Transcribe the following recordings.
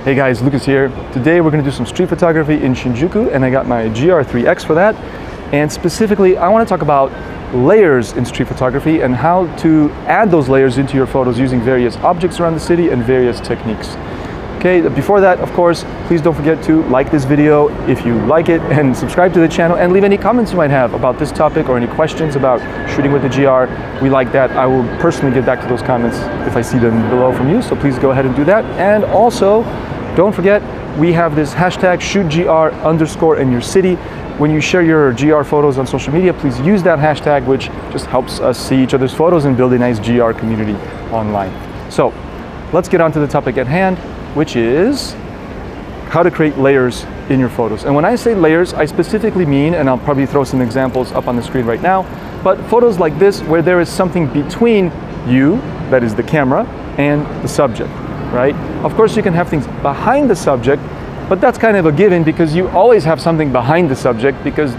Hey guys, Lukasz here. Today we're going to do some street photography in Shinjuku, and I got my GR IIIx for that. And specifically, I want to talk about layers in street photography and how to add those layers into your photos using various objects around the city and various techniques. Okay, before that, of course, please don't forget to like this video if you like it, and subscribe to the channel, and leave any comments you might have about this topic or any questions about shooting with the GR. We like that. I will personally get back to those comments if I see them below from you, so please go ahead and do that. And also, don't forget, we have this hashtag shootgr_ in your city. When you share your GR photos on social media, please use that hashtag, which just helps us see each other's photos and build a nice GR community online. So let's get on to the topic at hand, which is how to create layers in your photos. And when I say layers, I specifically mean, and I'll probably throw some examples up on the screen right now, but photos like this where there is something between you, that is the camera, and the subject, right? Of course, you can have things behind the subject, but that's kind of a given because you always have something behind the subject, because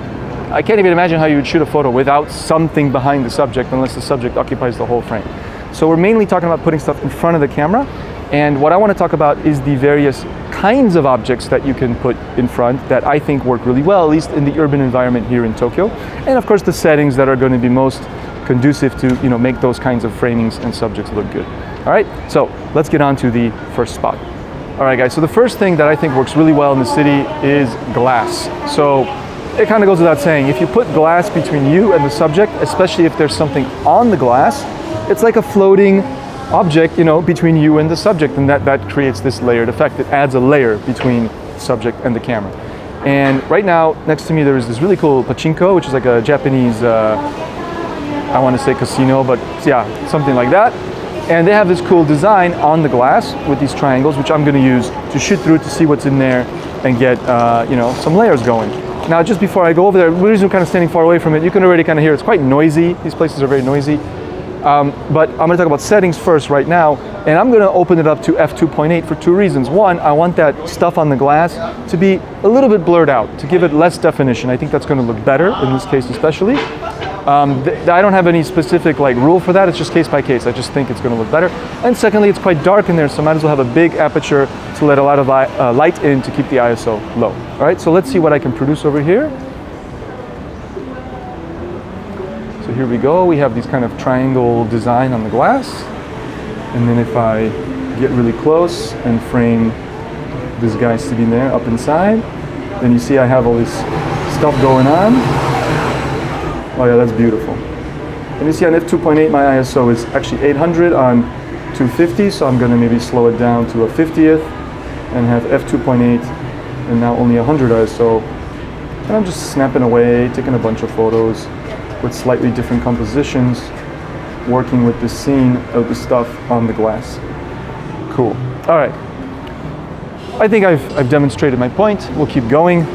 I can't even imagine how you would shoot a photo without something behind the subject unless the subject occupies the whole frame. So we're mainly talking about putting stuff in front of the camera. And what I want to talk about is the various kinds of objects that you can put in front that I think work really well, at least in the urban environment here in Tokyo. And of course, the settings that are going to be most conducive to, make those kinds of framings and subjects look good. All right, so let's get on to the first spot. All right, guys, so the first thing that I think works really well in the city is glass. So it kind of goes without saying, if you put glass between you and the subject, especially if there's something on the glass, it's like a floating object, between you and the subject, and that creates this layered effect. It adds a layer between the subject and the camera. And right now, next to me, there is this really cool pachinko, which is like a Japanese, I want to say casino, but yeah, something like that. And they have this cool design on the glass with these triangles, which I'm going to use to shoot through to see what's in there and get, some layers going. Now, just before I go over there, the reason I'm kind of standing far away from it, you can already kind of hear it's quite noisy. These places are very noisy. But I'm going to talk about settings first right now, and I'm going to open it up to f2.8 for two reasons. One, I want that stuff on the glass to be a little bit blurred out, to give it less definition. I think that's going to look better in this case especially. I don't have any specific rule for that. It's just case by case. I just think it's going to look better. And secondly, it's quite dark in there, so I might as well have a big aperture to let a lot of light in to keep the ISO low. All right, so let's see what I can produce over here. So here we go, we have these kind of triangle design on the glass. And then if I get really close and frame this guy sitting there up inside, then you see I have all this stuff going on. Oh yeah, that's beautiful. And you see on f2.8 my ISO is actually 800 on 250, so I'm gonna maybe slow it down to a 50th and have f2.8 and now only 100 ISO. And I'm just snapping away, taking a bunch of photos with slightly different compositions, working with the scene of the stuff on the glass. Cool. All right. I think I've demonstrated my point. We'll keep going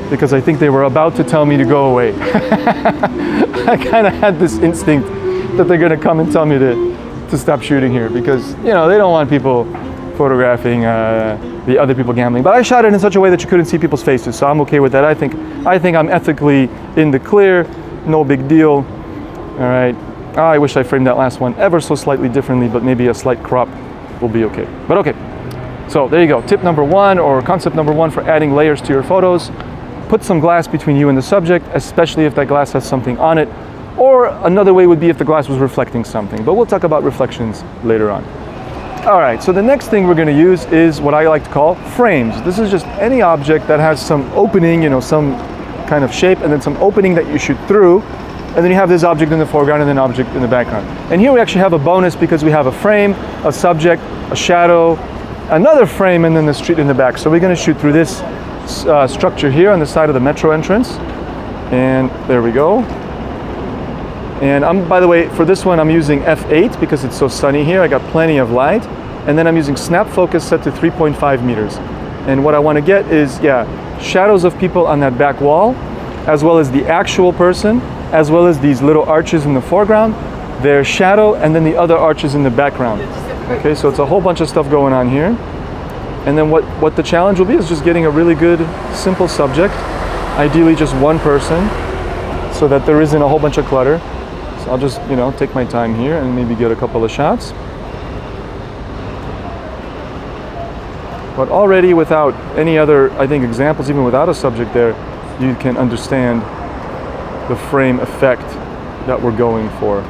because I think they were about to tell me to go away. I kind of had this instinct that they're going to come and tell me to stop shooting here because, they don't want people photographing the other people gambling. But I shot it in such a way that you couldn't see people's faces, so I'm okay with that. I think I'm ethically in the clear. No big deal. All right. I wish I framed that last one ever so slightly differently, but maybe a slight crop will be okay. But okay. So there you go. Tip number one, or concept number one for adding layers to your photos. Put some glass between you and the subject, especially if that glass has something on it. Or another way would be if the glass was reflecting something. But we'll talk about reflections later on. All right. So the next thing we're going to use is what I like to call frames. This is just any object that has some opening, some kind of shape, and then some opening that you shoot through, and then you have this object in the foreground and an object in the background. And here we actually have a bonus because we have a frame, a subject, a shadow, another frame, and then the street in the back. So we're going to shoot through this structure here on the side of the metro entrance, and there we go. And by the way, for this one I'm using f8 because it's so sunny here. I got plenty of light, and then I'm using snap focus set to 3.5 meters. And what I want to get is, shadows of people on that back wall, as well as the actual person, as well as these little arches in the foreground, their shadow, and then the other arches in the background. Okay, so it's a whole bunch of stuff going on here. And then what the challenge will be is just getting a really good, simple subject, ideally just one person, so that there isn't a whole bunch of clutter. So I'll just, take my time here and maybe get a couple of shots. But already without any other, I think, examples, even without a subject there, you can understand the frame effect that we're going for.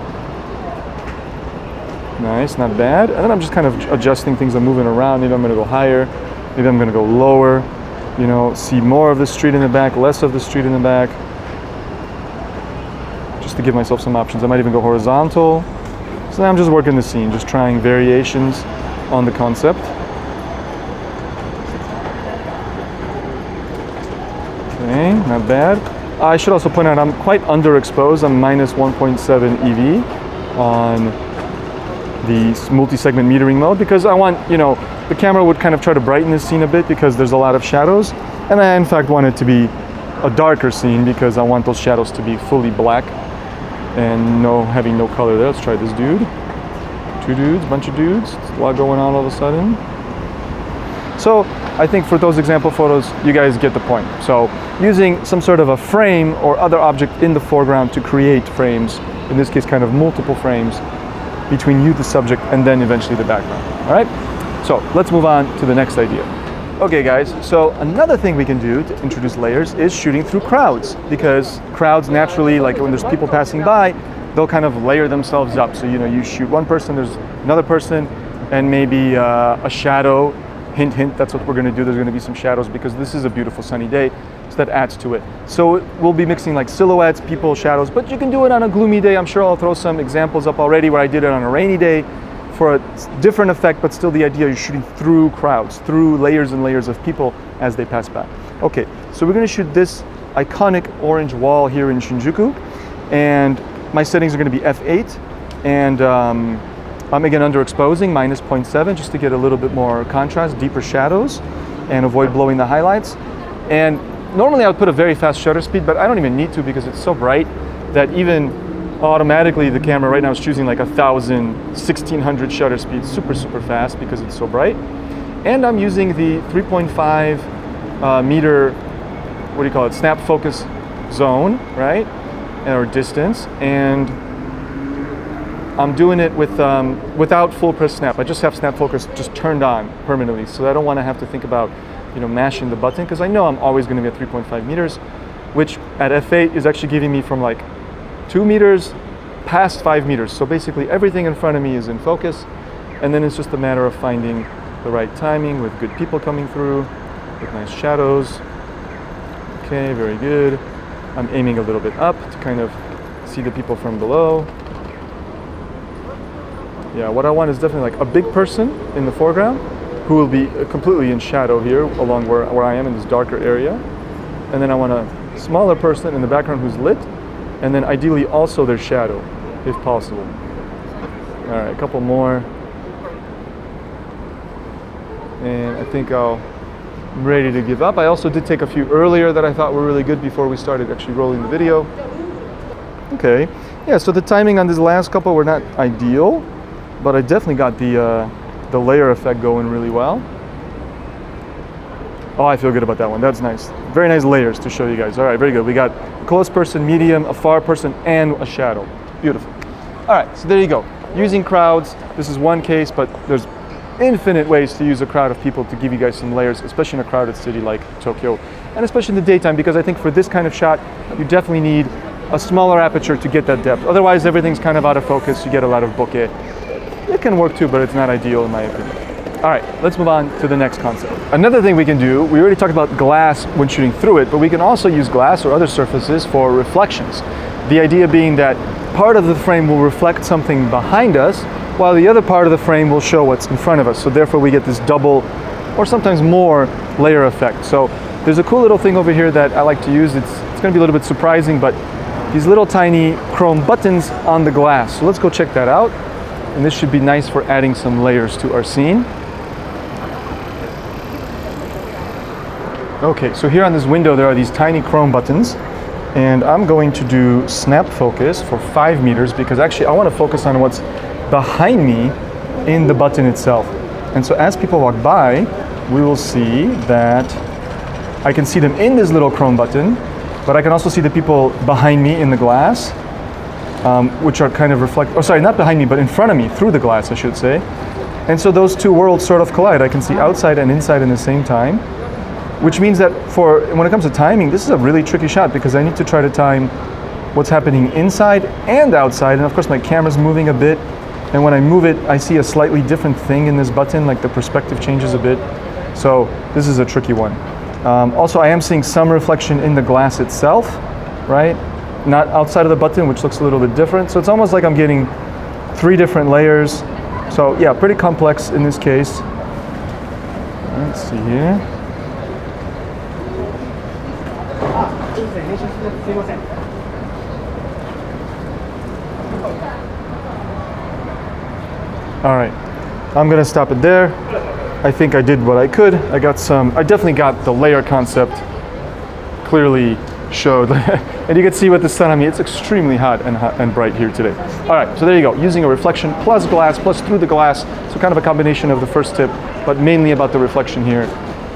Nice, not bad. And then I'm just kind of adjusting things. I'm moving around. Maybe I'm going to go higher. Maybe I'm going to go lower. You know, see more of the street in the back, less of the street in the back. Just to give myself some options. I might even go horizontal. So I'm just working the scene, just trying variations on the concept. Okay, not bad. I should also point out I'm quite underexposed. I'm minus 1.7 EV on the multi-segment metering mode because I want, you know, the camera would kind of try to brighten the scene a bit because there's a lot of shadows. And I in fact want it to be a darker scene because I want those shadows to be fully black and having no color there. Let's try this dude. Two dudes, bunch of dudes. It's a lot going on all of a sudden. So I think for those example photos, you guys get the point. So using some sort of a frame or other object in the foreground to create frames, in this case kind of multiple frames, between you, the subject, and then eventually the background. All right? So let's move on to the next idea. Okay guys, so another thing we can do to introduce layers is shooting through crowds, because crowds naturally, like when there's people passing by, they'll kind of layer themselves up. So, you know, you shoot one person, there's another person, and maybe a shadow. Hint, hint, that's what we're going to do. There's going to be some shadows because this is a beautiful sunny day, so that adds to it. So we'll be mixing like silhouettes, people, shadows, but you can do it on a gloomy day. I'm sure I'll throw some examples up already where I did it on a rainy day for a different effect, but still the idea is shooting through crowds, through layers and layers of people as they pass by. Okay, so we're going to shoot this iconic orange wall here in Shinjuku, and my settings are going to be f8, and I'm again underexposing, minus 0.7, just to get a little bit more contrast, deeper shadows, and avoid blowing the highlights. And normally I would put a very fast shutter speed, but I don't even need to because it's so bright that even automatically the camera right now is choosing like 1,000, 1,600 shutter speed, super, super fast because it's so bright. And I'm using the 3.5 meter, what do you call it, snap focus zone, right? Or distance. And I'm doing it with without full press snap. I just have snap focus just turned on permanently, so I don't want to have to think about, you know, mashing the button, because I know I'm always going to be at 3.5 meters, which at f8 is actually giving me from like 2 meters past 5 meters. So basically everything in front of me is in focus, and then it's just a matter of finding the right timing with good people coming through, with nice shadows. Okay, very good. I'm aiming a little bit up to kind of see the people from below. Yeah, what I want is definitely like a big person in the foreground who will be completely in shadow here along where I am in this darker area. And then I want a smaller person in the background who's lit, and then ideally also their shadow, if possible. All right, a couple more. And I think I'm ready to give up. I also did take a few earlier that I thought were really good before we started actually rolling the video. Okay, yeah, so the timing on these last couple were not ideal, but I definitely got the layer effect going really well. Oh, I feel good about that one. That's nice. Very nice layers to show you guys. All right, very good. We got a close person, medium, a far person, and a shadow. Beautiful. All right, so there you go. Using crowds, this is one case, but there's infinite ways to use a crowd of people to give you guys some layers, especially in a crowded city like Tokyo, and especially in the daytime, because I think for this kind of shot, you definitely need a smaller aperture to get that depth. Otherwise, everything's kind of out of focus. You get a lot of bokeh. It can work too, but it's not ideal in my opinion. All right, let's move on to the next concept. Another thing we can do, we already talked about glass when shooting through it, but we can also use glass or other surfaces for reflections. The idea being that part of the frame will reflect something behind us, while the other part of the frame will show what's in front of us. So therefore we get this double or sometimes more layer effect. So there's a cool little thing over here that I like to use. It's gonna be a little bit surprising, but these little tiny chrome buttons on the glass. So let's go check that out. And this should be nice for adding some layers to our scene. Okay, so here on this window there are these tiny chrome buttons, and I'm going to do snap focus for 5 meters because actually I want to focus on what's behind me in the button itself. And so as people walk by, we will see that I can see them in this little chrome button, but I can also see the people behind me in the glass, which are kind of not behind me, but in front of me through the glass, I should say. And so those two worlds sort of collide. I can see outside and inside in the same time, which means that when it comes to timing, this is a really tricky shot because I need to try to time what's happening inside and outside. And of course my camera's moving a bit. And when I move it, I see a slightly different thing in this button, like the perspective changes a bit. So this is a tricky one. Also, I am seeing some reflection in the glass itself, right? Not outside of the button, which looks a little bit different. So it's almost like I'm getting 3 different layers. So yeah, pretty complex in this case. Let's see here. All right, I'm gonna stop it there. I think I did what I could. I definitely got the layer concept clearly showed. And you can see with the sun on me, it's extremely hot and bright here today. All right, so there you go, using a reflection plus glass, plus through the glass. So kind of a combination of the first tip, but mainly about the reflection here.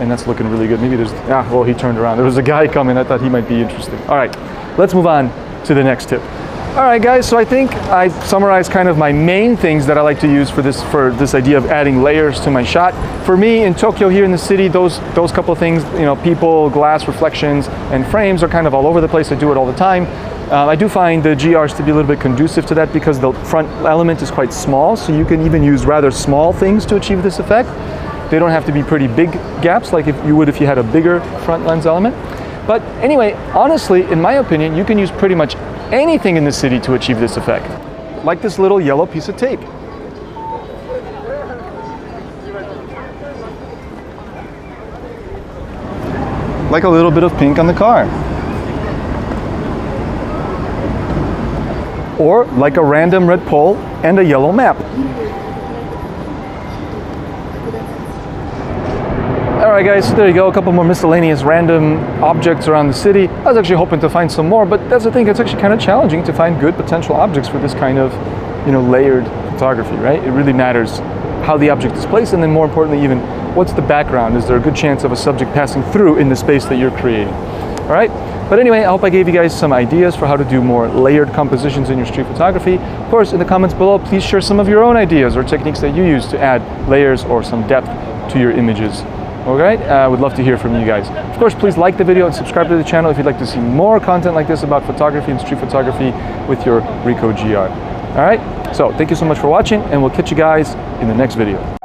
And that's looking really good. Maybe well, he turned around. There was a guy coming, I thought he might be interesting. All right, let's move on to the next tip. All right, guys, so I think I summarized kind of my main things that I like to use for this idea of adding layers to my shot. For me, in Tokyo, here in the city, those couple of things, people, glass, reflections, and frames are kind of all over the place. I do it all the time. I do find the GRs to be a little bit conducive to that because the front element is quite small, so you can even use rather small things to achieve this effect. They don't have to be pretty big gaps like you would if you had a bigger front lens element. But anyway, honestly, in my opinion, you can use pretty much anything in the city to achieve this effect. Like this little yellow piece of tape. Like a little bit of pink on the car. Or like a random red pole and a yellow map. All right, guys, there you go, a couple more miscellaneous random objects around the city. I was actually hoping to find some more, but that's the thing, it's actually kind of challenging to find good potential objects for this kind of, layered photography, right? It really matters how the object is placed, and then more importantly even, what's the background? Is there a good chance of a subject passing through in the space that you're creating? All right, but anyway, I hope I gave you guys some ideas for how to do more layered compositions in your street photography. Of course, in the comments below, please share some of your own ideas or techniques that you use to add layers or some depth to your images. All right, I would love to hear from you guys. Of course, please like the video and subscribe to the channel if you'd like to see more content like this about photography and street photography with your RICOH GR. All right, so thank you so much for watching, and we'll catch you guys in the next video.